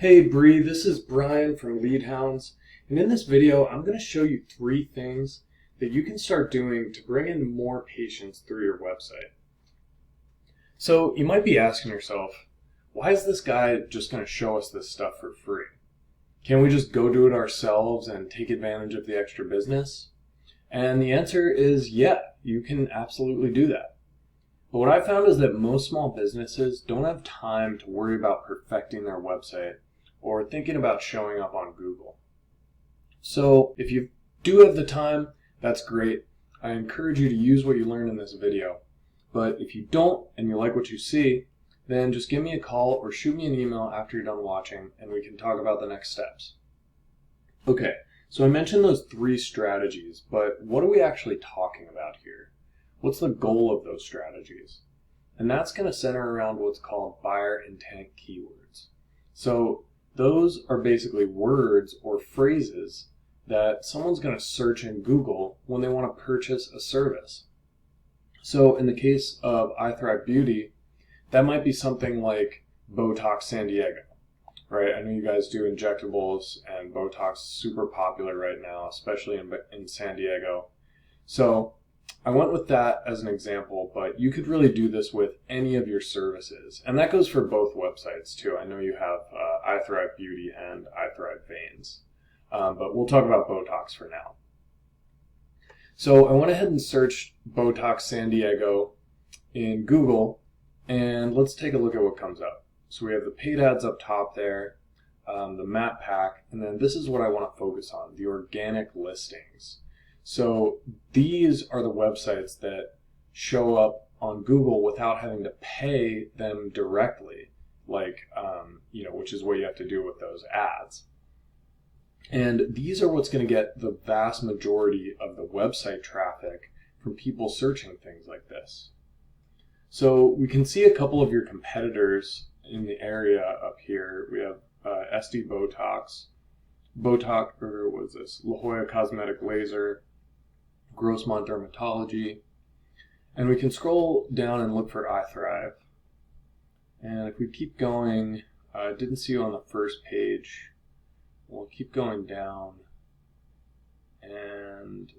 Hey Bree, this is Brian from Leadhounds, and in this video I'm going to show you 3 things that you can start doing to bring in more patients through your website. So you might be asking yourself, why is this guy just going to show us this stuff for free? Can't we just go do it ourselves and take advantage of the extra business? And the answer is yeah, you can absolutely do that. But what I found is that most small businesses don't have time to worry about perfecting their website or thinking about showing up on Google. So if you do have the time, that's great. I encourage you to use what you learned in this video. But if you don't and you like what you see, then just give me a call or shoot me an email after you're done watching and we can talk about the next steps. Okay, so I mentioned those 3 strategies, but what are we actually talking about here? What's the goal of those strategies? And that's going to center around what's called buyer intent keywords. So those are basically words or phrases that someone's going to search in Google when they want to purchase a service. So in the case of iThrive Beauty, that might be something like Botox San Diego, right? I know you guys do injectables, and Botox is super popular right now, especially in San Diego. So I went with that as an example, but you could really do this with any of your services. And that goes for both websites too. I know you have iThrive Beauty and iThrive Veins, but we'll talk about Botox for now. So I went ahead and searched Botox San Diego in Google, and let's take a look at what comes up. So we have the paid ads up top there, the map pack, and then this is what I want to focus on, the organic listings. So these are the websites that show up on Google without having to pay them directly, like, which is what you have to do with those ads. And these are what's going to get the vast majority of the website traffic from people searching things like this. So we can see a couple of your competitors in the area up here. We have SD Botox, or what is this? La Jolla Cosmetic Laser, Grossmont Dermatology, and we can scroll down and look for iThrive. And if we keep going, I didn't see you on the first page. We'll keep going down, and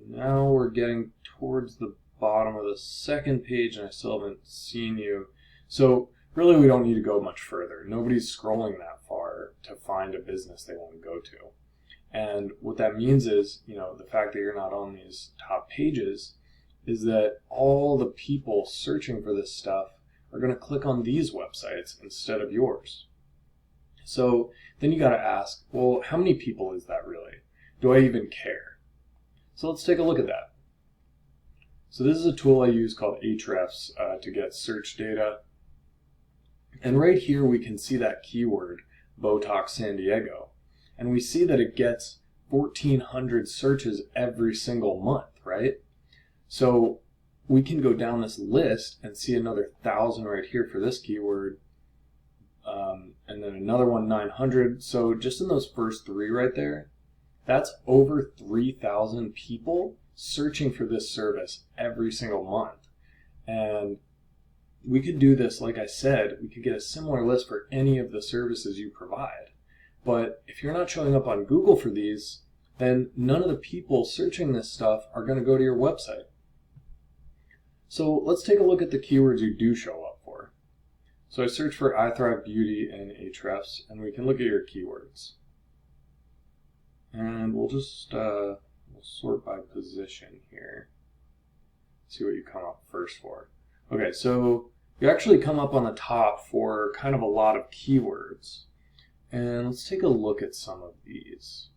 now we're getting towards the bottom of the second page, and I still haven't seen you. So really, we don't need to go much further. Nobody's scrolling that far to find a business they want to go to. And what that means is, the fact that you're not on these top pages is that all the people searching for this stuff are going to click on these websites instead of yours. So then you got to ask, well, how many people is that really? Do I even care? So let's take a look at that. So this is a tool I use called iThrive to get search data. And right here we can see that keyword, Botox San Diego. And we see that it gets 1,400 searches every single month, right? So we can go down this list and see another 1,000 right here for this keyword, and then another one 900. So just in those first 3 right there, that's over 3,000 people searching for this service every single month. And we could do this, like I said, we could get a similar list for any of the services you provide. But if you're not showing up on Google for these, then none of the people searching this stuff are going to go to your website. So let's take a look at the keywords you do show up for. So I searched for iThrive Beauty and iThrive, and we can look at your keywords. And we'll just we'll sort by position here. See what you come up first for. Okay, so you actually come up on the top for kind of a lot of keywords. And let's take a look at some of these.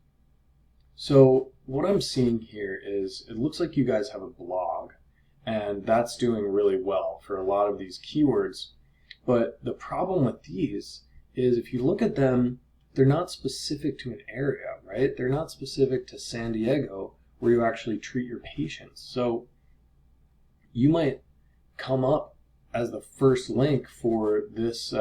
So what I'm seeing here is it looks like you guys have a blog, and that's doing really well for a lot of these keywords. But the problem with these is if you look at them, they're not specific to an area, right? They're not specific to San Diego where you actually treat your patients. So you might come up as the first link for this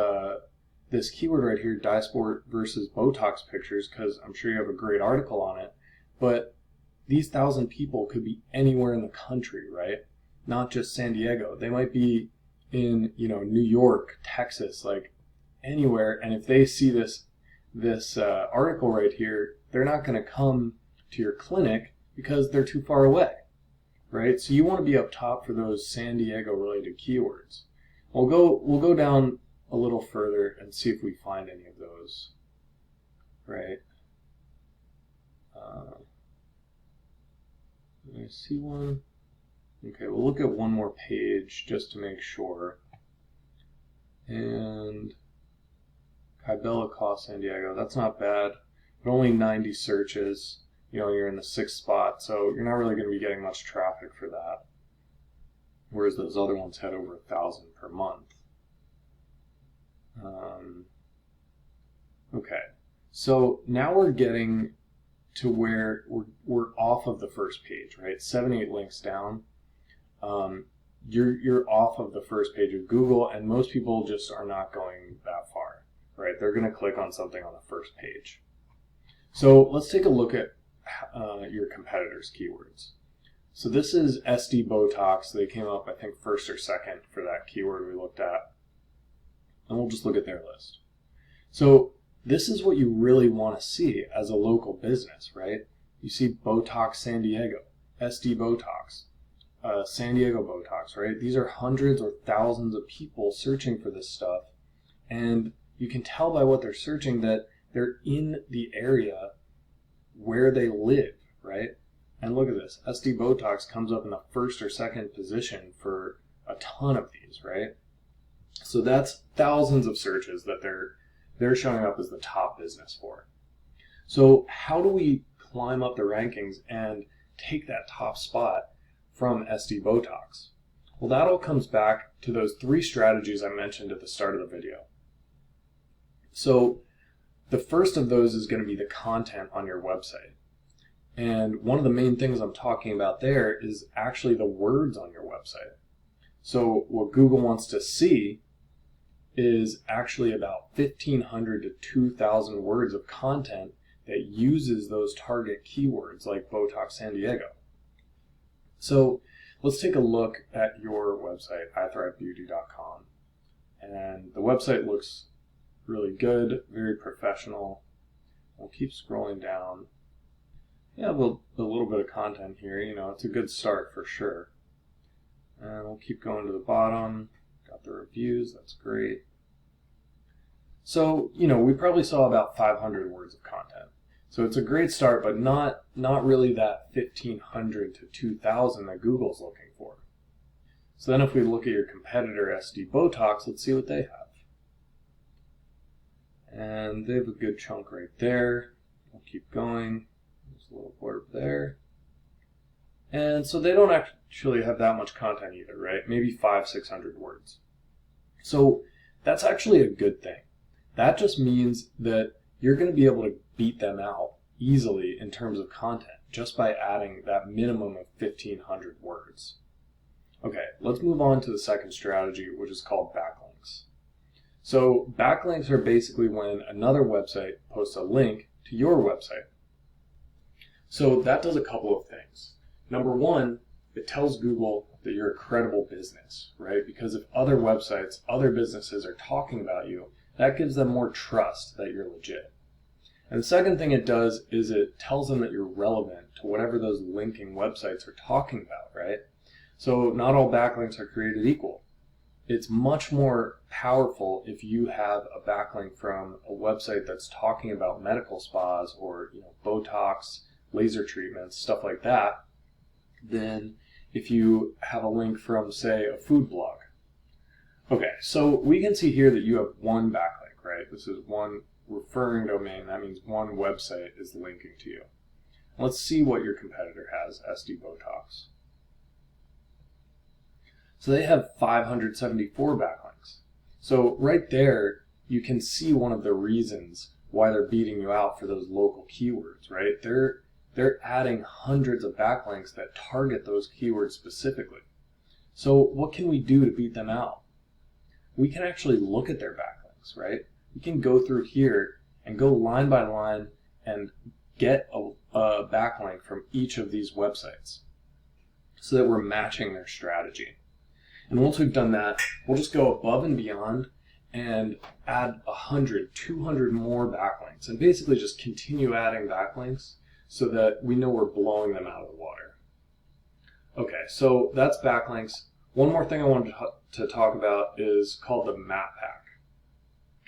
this keyword right here, Dysport versus Botox pictures, because I'm sure you have a great article on it. But these 1,000 people could be anywhere in the country, right? Not just San Diego. They might be in, New York, Texas, like anywhere. And if they see this this article right here, they're not going to come to your clinic because they're too far away, right? So you want to be up top for those San Diego related keywords. We'll go down a little further and see if we find any of those, right? I see one. Okay, we'll look at one more page just to make sure. And Kybella San Diego, that's not bad, but only 90 searches. You know, you're in the 6th spot, so you're not really going to be getting much traffic for that. Whereas those other ones had over 1,000 per month. Okay, so now we're getting to where we're off of the first page, right? 7, 8 links down. You're off of the first page of Google, and most people just are not going that far, right? They're going to click on something on the first page. So let's take a look at your competitors' keywords. So this is SD Botox. They came up, I think, 1st or 2nd for that keyword we looked at. And we'll just look at their list. So this is what you really want to see as a local business, right? You see Botox San Diego, SD Botox, San Diego Botox, right? These are hundreds or thousands of people searching for this stuff. And you can tell by what they're searching that they're in the area where they live, right? And look at this, SD Botox comes up in the 1st or 2nd position for a ton of these, right? So that's thousands of searches that they're showing up as the top business for. So how do we climb up the rankings and take that top spot from SD Botox? Well, that all comes back to those 3 strategies I mentioned at the start of the video. So the first of those is going to be the content on your website. And one of the main things I'm talking about there is actually the words on your website. So what Google wants to see is actually about 1,500 to 2,000 words of content that uses those target keywords like Botox San Diego. So let's take a look at your website, iThrivebeauty.com. And the website looks really good, very professional. We'll keep scrolling down. Yeah, a little bit of content here, you know, it's a good start for sure. And we'll keep going to the bottom. Got the reviews, that's great. So, you know, we probably saw about 500 words of content. So it's a great start, but not really that 1,500 to 2,000 that Google's looking for. So then if we look at your competitor, SD Botox, let's see what they have. And they have a good chunk right there. We'll keep going. There's a little blurb there. And so they don't actually have that much content either, right? Maybe 500-600 words. So that's actually a good thing. That just means that you're going to be able to beat them out easily in terms of content just by adding that minimum of 1,500 words. Okay, let's move on to the second strategy, which is called backlinks. So backlinks are basically when another website posts a link to your website. So that does a couple of things. Number one, it tells Google that you're a credible business, right? Because if other websites, other businesses are talking about you, that gives them more trust that you're legit. And the second thing it does is it tells them that you're relevant to whatever those linking websites are talking about, right? So not all backlinks are created equal. It's much more powerful if you have a backlink from a website that's talking about medical spas or, you know, Botox, laser treatments, stuff like that, than if you have a link from, say, a food blog. Okay, so we can see here that you have one backlink, right? This is one referring domain. That means one website is linking to you. Let's see what your competitor has, SD Botox. So they have 574 backlinks. So right there, you can see one of the reasons why they're beating you out for those local keywords, right? They're adding hundreds of backlinks that target those keywords specifically. So what can we do to beat them out? We can actually look at their backlinks, right? We can go through here and go line by line and get a backlink from each of these websites so that we're matching their strategy. And once we've done that, we'll just go above and beyond and add 100, 200 more backlinks, and basically just continue adding backlinks so that we know we're blowing them out of the water. Okay, so that's backlinks. One more thing I wanted to talk about is called the map pack.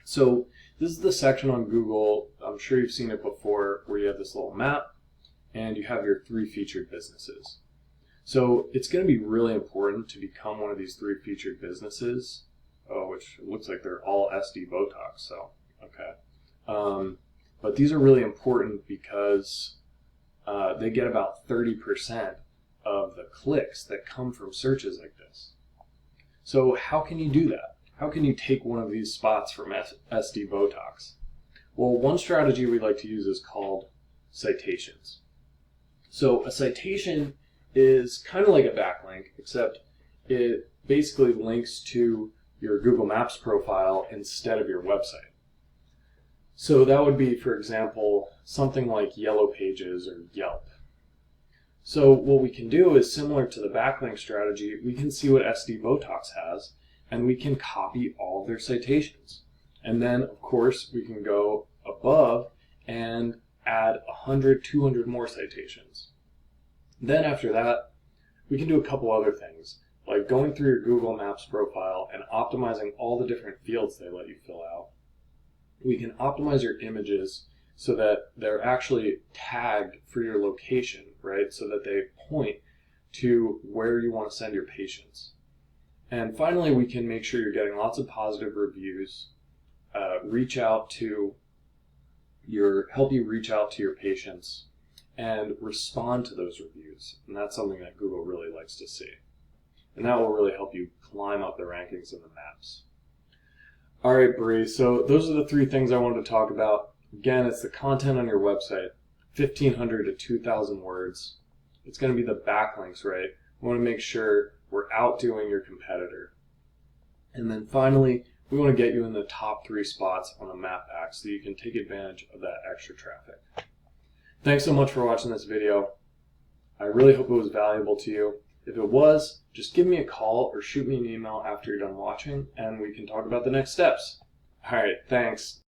So this is the section on Google, I'm sure you've seen it before, where you have this little map and you have your 3 featured businesses. So it's going to be really important to become one of these 3 featured businesses, which looks like they're all SD Botox, so okay. But these are really important because they get about 30% of the clicks that come from searches like this. So how can you do that? How can you take one of these spots from SD Botox? Well, one strategy we like to use is called citations. So a citation is kind of like a backlink, except it basically links to your Google Maps profile instead of your website. So that would be, for example, something like Yellow Pages or Yelp. So what we can do is similar to the backlink strategy, we can see what SD Botox has, and we can copy all of their citations. And then, of course, we can go above and add 100, 200 more citations. Then after that, we can do a couple other things, like going through your Google Maps profile and optimizing all the different fields they let you fill out. We can optimize your images so that they're actually tagged for your location, right? So that they point to where you want to send your patients. And finally, we can make sure you're getting lots of positive reviews, help you reach out to your patients, and respond to those reviews. And that's something that Google really likes to see. And that will really help you climb up the rankings in the maps. All right, Bree, so those are the 3 things I wanted to talk about. Again, it's the content on your website, 1,500 to 2,000 words. It's going to be the backlinks, right? We want to make sure we're outdoing your competitor. And then finally, we want to get you in the top 3 spots on a map pack so you can take advantage of that extra traffic. Thanks so much for watching this video. I really hope it was valuable to you. If it was, just give me a call or shoot me an email after you're done watching and we can talk about the next steps. All right, thanks.